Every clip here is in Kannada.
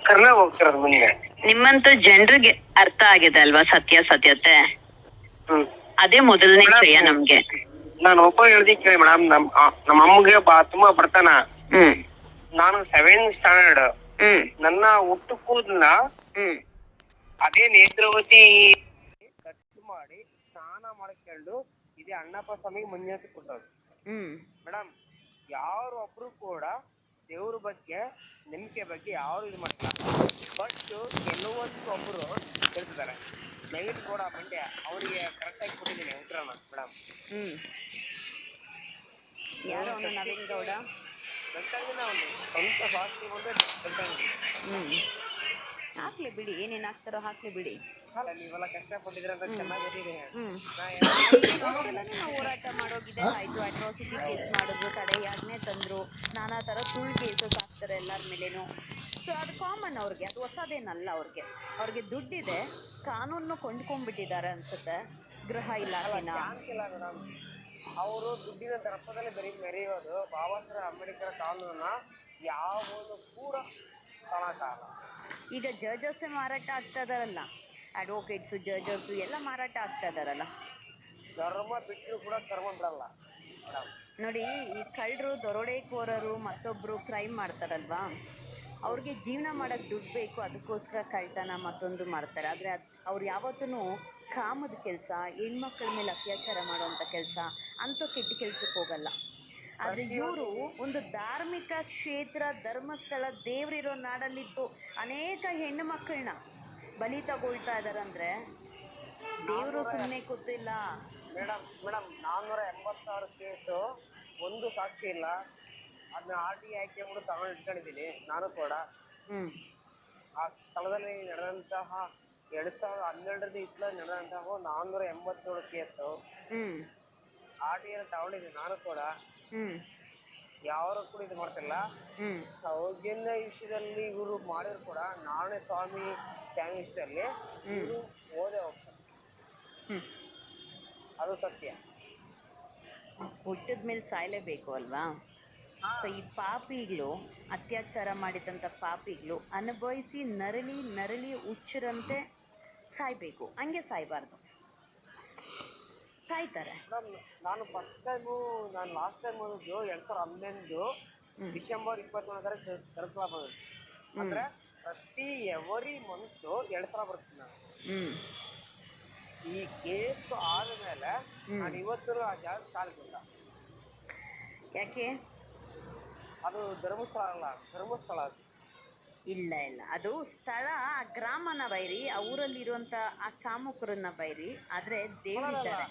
ಕರ್ನಾಗ ಹೋಗ್ತಿರೋದು ಮುಂದೆ. ನಿಮ್ಮಂತ ಜನರಿಗೆ ಅರ್ಥ ಆಗಿದೆ ಅಲ್ವಾ ಸತ್ಯತೆ. ಅದೇ ಮೊದಲನೇ ಶ್ರೇಯ ನಮ್ಗೆ. ನಾನು ಒಬ್ಬ ಹೇಳ್ದಿ ಕೇಳಿ ಮೇಡಮ್, ನಮ್ಮ ಅಮ್ಮಗೆ ತುಂಬಾ ಬರ್ತಾನ. ನಾನು 7th ಸ್ಟ್ಯಾಂಡರ್ಡ್. ನನ್ನ ಹುಟ್ಟು ಕೂದಲ ಅದೇ ನೇತ್ರಾವತಿ ಖರ್ಚು ಮಾಡಿ ಸ್ನಾನ ಮಾಡ್ಕೊಂಡು ಇದೇ ಅಣ್ಣಪ್ಪ ಸ್ವಾಮಿಗೆ ಮಂಜೂರಾತಿ ಕೊಟ್ಟವ್ರು. ಮೇಡಮ್, ಯಾರೊಬ್ರು ಕೂಡ ದೇವ್ರ ಬಗ್ಗೆ ನಂಬಿಕೆ ಬಗ್ಗೆ ಯಾರು ಇದು ಮಾಡಿಲ್ಲ. ಬಟ್ ಕೆಲವೊಂದು ಒಬ್ರು ಹೇಳ್ತಿದ್ದಾರೆ. ನವೀನ್ ಕೂಡ ಮಂಡ್ಯ, ಅವರಿಗೆ ಕರೆಕ್ಟಾಗಿ ಕೊಟ್ಟಿದ್ದೀನಿ ಉತ್ತರನ ಮೇಡಮ್. ಯಾರು ಅವನು ನವೀನ್ ಗೌಡ? ಗಂಟಂಗಿನ ಅವನು ಸ್ವಂತ ಸಾಕ್ಷಿ ಬಂದ್ರೆ ಗಂಟಂಗಿ. ಹಾಕ್ಲಿ ಬಿಡಿ, ಏನೇನು ಹಾಕ್ತಾರೋ ಹಾಕ್ಲಿ ಬಿಡಿ. ನೀವೆಲ್ಲ ಕಷ್ಟಪಟ್ಟಿದ್ರೆ ಅಂತ ಚೆನ್ನಾಗಿ ಗೊತ್ತಿದೆ. ನಾವು ಹೋರಾಟ ಮಾಡೋಗಿದೆ ಆಯ್ತು. ಅಟ್ರಾಸಿಟಿ ಕೇಸ್ ಮಾಡಿದ್ರು, ತಡೆಯಾಜ್ಞೆ ತಂದ್ರು, ನಾನಾ ಥರ ಸುಳ್ಳು ಕೇಸಸ್ ಹಾಕ್ತಾರೆ ಎಲ್ಲರ ಮೇಲೇನು. ಸೊ ಅದು ಕಾಮನ್ ಅವ್ರಿಗೆ, ಅದು ಹೊಸದೇನಲ್ಲ. ಅವ್ರಿಗೆ ದುಡ್ಡಿದೆ, ಕಾನೂನು ಕೊಂಡ್ಕೊಂಡ್ಬಿಟ್ಟಿದ್ದಾರೆ ಅನ್ಸುತ್ತೆ ಗೃಹ ಇಲಾಖೆನ. ಅವರು ದುಡ್ಡಿನ ದರ್ಪದಲ್ಲಿ ಮೆರೆಯೋದು ಬಾಬಾ ಸಾಹೇಬ್ ಅಂಬೇಡ್ಕರ್ ಕಾನೂನನ್ನ ಯಾವುದು ಕೂಡ ಕಾಣಕ್ಕಾಗಲ್ಲ. ಈಗ ಜಡ್ಜಸ್ ಮಾರಾಟ ಆಗ್ತಾ ಇದಾರಲ್ಲ, ಅಡ್ವೊಕೇಟ್ಸು ಜಡ್ಜಸ್ ಎಲ್ಲ ಮಾರಾಟ ಆಗ್ತಾ ಇದಾರಲ್ಲ. ಧರ್ಮ ಬಿಟ್ಟರು ಕೂಡ ಕರ್ಮ ಬಿಡಲ್ಲ ನೋಡಿ. ಈ ಕಳ್ಳರು, ದರೋಡೆಕೋರರು, ಮತ್ತೊಬ್ರು ಕ್ರೈಮ್ ಮಾಡ್ತಾರಲ್ವಾ, ಅವ್ರಿಗೆ ಜೀವನ ಮಾಡಕ್ ದುಡ್ಡು ಬೇಕು, ಅದಕ್ಕೋಸ್ಕರ ಕಳ್ತನ ಮತ್ತೊಂದು ಮಾಡ್ತಾರೆ. ಆದ್ರೆ ಅವ್ರು ಯಾವತ್ತೂ ಕಾಮದ ಕೆಲಸ, ಹೆಣ್ಮಕ್ಳ ಮೇಲೆ ಅತ್ಯಾಚಾರ ಮಾಡುವಂತ ಕೆಲಸ, ಅಂತ ಕೆಟ್ಟ ಕೆಲ್ಸಕ್ಕೆ ಹೋಗಲ್ಲ. ಆದ್ರೆ ಇವರು ಒಂದು ಧಾರ್ಮಿಕ ಕ್ಷೇತ್ರ, ಧರ್ಮಸ್ಥಳ, ದೇವರಿರೋ ನಾಡಲ್ಲಿದ್ದು ಅನೇಕ ಹೆಣ್ಣು ಮಕ್ಕಳನ್ನ ಬಲಿ ತಗೊಳ್ತಾ ಇದಾರಂದ್ರೆ ದೇವರು ಸುಮ್ಮನೆ ಗೊತ್ತಿಲ್ಲ. ಮೇಡಮ್ 486 ಕೇಸು, ಒಂದು ಸಾಕ್ಷಿ ಇಲ್ಲ. ಅದನ್ನ RTI ಆಯ್ಕೆ ತಗೊಂಡು ಇಟ್ಕೊಂಡಿದ್ದೀನಿ ನಾನು ಕೂಡ. ಆ ಸ್ಥಳದಲ್ಲಿ ನಡೆದಂತಹ 2012 ಇಸ್ಲಾಂ ನಡೆದಂತಹ 487 ಕೇಸು RTI ತಗೊಂಡಿದ್ದೀನಿ ನಾನು ಕೂಡ. ಯಾರು ಕೂಡ ಇದು ಮಾಡ್ತಿಲ್ಲ. ಸೌಜನ್ಯ ವಿಷಯದಲ್ಲಿ ಇವರು ಮಾಡಿದ್ರು ಕೂಡ ನಾರಾಯಣ ಸ್ವಾಮಿ ಚಾಮಿಸ್ಟಲ್ಲಿ ಇವರು ಓದೇ ಹೋಗ್ತಾರೆ. ಅದು ಸತ್ಯ. ಹುಟ್ಟಿದ ಮೇಲೆ ಸಾಯ್ಲೇಬೇಕು ಅಲ್ವಾ? ಸೊ ಈ ಪಾಪಿಗಳು, ಅತ್ಯಾಚಾರ ಮಾಡಿದಂಥ ಪಾಪಿಗಳು ಅನುಭವಿಸಿ ನರಳಿ ಹುಚ್ಚರಂತೆ ಸಾಯ್ಬೇಕು. ಹಂಗೆ ಸಾಯ್ಬಾರ್ದು, ಸಾಯ್ತಾರೆ. ನಾನು ಲಾಸ್ಟ್ ಟೈಮ್ ಓದಿದ್ದು 2011 ಡಿಸೆಂಬರ್ 21 ಕರ್ಕಲ ಬಂದಿದ್ದು. ಅಂದ್ರೆ ಪ್ರತಿ ಎವರಿ ಮಂತ್ 2 ಸಲ ಬರ್ತೀನಿ ನಾನು. ಈ ಕೇಸ್ ಆದ್ಮೇಲೆ ನಾನು ಇವತ್ತು ಆ ಜಾಗ ಕಾಲಿಲ್ಲ. ಯಾಕೆ? ಅದು ಧರ್ಮಸ್ಥಳ ಇಲ್ಲ, ಅದು ಸ್ಥಳ, ಆ ಗ್ರಾಮನ ಬೈರಿ, ಆ ಊರಲ್ಲಿರುವಂತ ಆ ಚಾಮುಕರನ್ನ ಬೈರಿ. ಆದ್ರೆ ದೇವರಿದ್ದಾರೆ.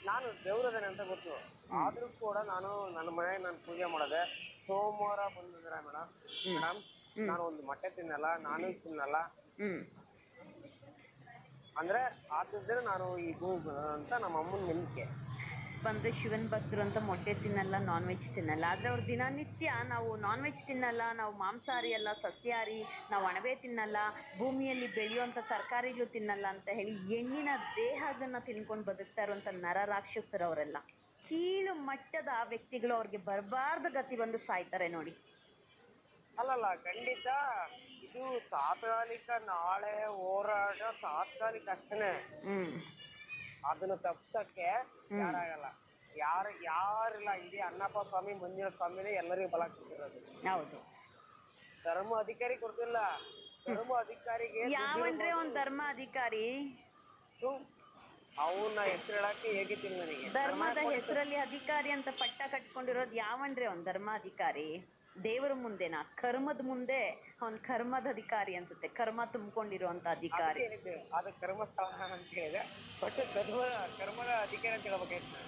ನಾನು ದೇವ್ರದೇನೆ ಅಂತ ಗೊತ್ತು. ಆದ್ರೂ ಕೂಡ ನಾನು ನನ್ನ ಮನೆಗೆ ನಾನು ಪೂಜೆ ಮಾಡೋದೆ. ಸೋಮವಾರ ಬಂದಿದ್ರೆ ಮೇಡಮ್ ನಾನು ಒಂದು ಮೊಟ್ಟೆ ತಿನ್ನಲ್ಲ, ನಾನು ತಿನ್ನಲ್ಲ. ಅಂದ್ರೆ ಆದ್ರೆ ನಾನು ಈ ಅಂತ ನಮ್ಮ ಅಮ್ಮನ ನಂಬಿಕೆ. ಬಂದು ಶಿವನ್ ಭಕ್ತರು ಅಂತ ಮೊಟ್ಟೆ ತಿನ್ನಲ್ಲ, ನಾನ್ ವೆಜ್ ತಿನ್ನಲ್ಲ. ಆದ್ರೆ ಅವ್ರು ದಿನನಿತ್ಯ ನಾವು ನಾನ್ ವೆಜ್ ತಿನ್ನಲ್ಲ, ನಾವು ಮಾಂಸಾಹಾರಿ ಅಲ್ಲ, ಸಸ್ಯಾಹಾರಿ, ನಾವು ಅಣಬೆ ತಿನ್ನಲ್ಲ, ಭೂಮಿಯಲ್ಲಿ ಬೆಳೆಯುವಂತ ತರಕಾರಿಗಳು ತಿನ್ನಲ್ಲ ಅಂತ ಹೇಳಿ ಹೆಣ್ಣಿನ ದೇಹದನ್ನ ತಿನ್ಕೊಂಡು ಬದುಕ್ತಾ ಇರುವಂತ ನರ ರಾಕ್ಷಸರು ಅವರೆಲ್ಲ. ಕೀಳು ಮಟ್ಟದ ವ್ಯಕ್ತಿಗಳು, ಅವ್ರಿಗೆ ಬರಬಾರ್ದ ಗತಿ ಬಂದು ಸಾಯ್ತಾರೆ ನೋಡಿ. ಅಲ್ಲಲ್ಲ, ಖಂಡಿತ ಇದು ತಾತ್ಕಾಲಿಕ. ನಾಳೆ ಹೋರಾಟ ತಾತ್ಕಾಲಿಕ ಅಷ್ಟೇನೆ. ಅದನ್ನ ತಪ್ಸಕ್ಕೆ ಯಾರಾಗಲ್ಲ. ಯಾರಿಲ್ಲ. ಇದೇ ಅಣ್ಣಪ್ಪ ಸ್ವಾಮಿ, ಮಂಜುನಾಥ ಸ್ವಾಮಿನೇ ಎಲ್ಲರಿಗೂ ಬಲ ಕೊಟ್ಟಿರೋದು. ಹೌದು. ಧರ್ಮ ಅಧಿಕಾರಿ ಕೊಡ್ತಿಲ್ಲ. ಧರ್ಮ ಅಧಿಕಾರಿಗೆ ಯಾವನ್ರಿ ಅವ್ನ್ ಧರ್ಮ ಅಧಿಕಾರಿ? ಅವನ ಹೆಸರು ಹೇಳಕ್ಕೆ ಹೇಗಿದ್ದೀನಿ ನನಗೆ. ಧರ್ಮದ ಹೆಸರಲ್ಲಿ ಅಧಿಕಾರಿ ಅಂತ ಪಟ್ಟ ಕಟ್ಕೊಂಡಿರೋದು ಯಾವನ್ರಿ ಅವ್ನ್ ಧರ್ಮಾಧಿಕಾರಿ? ದೇವರ ಮುಂದೆನಾ? ಕರ್ಮದ ಮುಂದೆ ಅವ್ನ್ ಕರ್ಮದ ಅಧಿಕಾರಿ ಅನ್ಸುತ್ತೆ. ಕರ್ಮ ತುಂಬಿಕೊಂಡಿರುವಂತ ಅಧಿಕಾರಿ. ಅದು ಕರ್ಮಸ್ಥಳ ಅಂತ ಹೇಳಿದೆ. ಬಟ್ ಕರ್ಮದ ಅಧಿಕಾರಿ ಅಂತ ಹೇಳ್ಬೇಕಾಯ್ತು.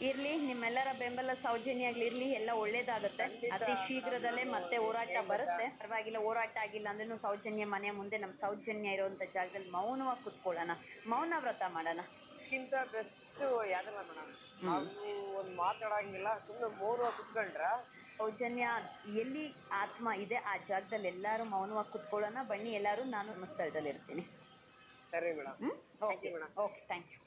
ಇರ್ಲಿ, ನಿಮ್ಮೆಲ್ಲರ ಬೆಂಬಲ ಸೌಜನ್ಯ ಆಗ್ಲಿರ್ಲಿ, ಎಲ್ಲ ಒಳ್ಳೇದಾಗುತ್ತೆ. ಅತಿ ಶೀಘ್ರದಲ್ಲೇ ಮತ್ತೆ ಹೋರಾಟ ಬರುತ್ತೆ. ಪರವಾಗಿಲ್ಲ, ಹೋರಾಟ ಆಗಿಲ್ಲ ಅಂದ್ರೂ ಸೌಜನ್ಯ ಮನೆ ಮುಂದೆ, ನಮ್ ಸೌಜನ್ಯ ಇರುವಂತ ಜಾಗದಲ್ಲಿ ಮೌನವಾಗಿ ಕುತ್ಕೊಳ್ಳೋಣ, ಮೌನ ವ್ರತ ಮಾಡೋಣ. ಇದಕ್ಕಿಂತ ಬೆಸ್ಟ್ ಯಾವ್ದಲ್ಲ ಮೇಡಮ್. ನಾವು ಒಂದು ಮಾತಾಡಂಗಿಲ್ಲ, ಸುಮ್ಮನೆ ಮೌನವಾಗಿ ಕುತ್ಕೊಂಡ್ರ ಸೌಜನ್ಯ ಎಲ್ಲಿ ಆತ್ಮ ಇದೆ ಆ ಜಾಗದಲ್ಲಿ ಎಲ್ಲಾರು ಮೌನವಾಗಿ ಕುತ್ಕೊಳ್ಳೋಣ. ಬನ್ನಿ ಎಲ್ಲಾರು, ನಾನು ಸ್ಥಳದಲ್ಲಿ ಇರ್ತೀನಿ. ಸರಿ ಮೇಡಮ್. Okay, thank you.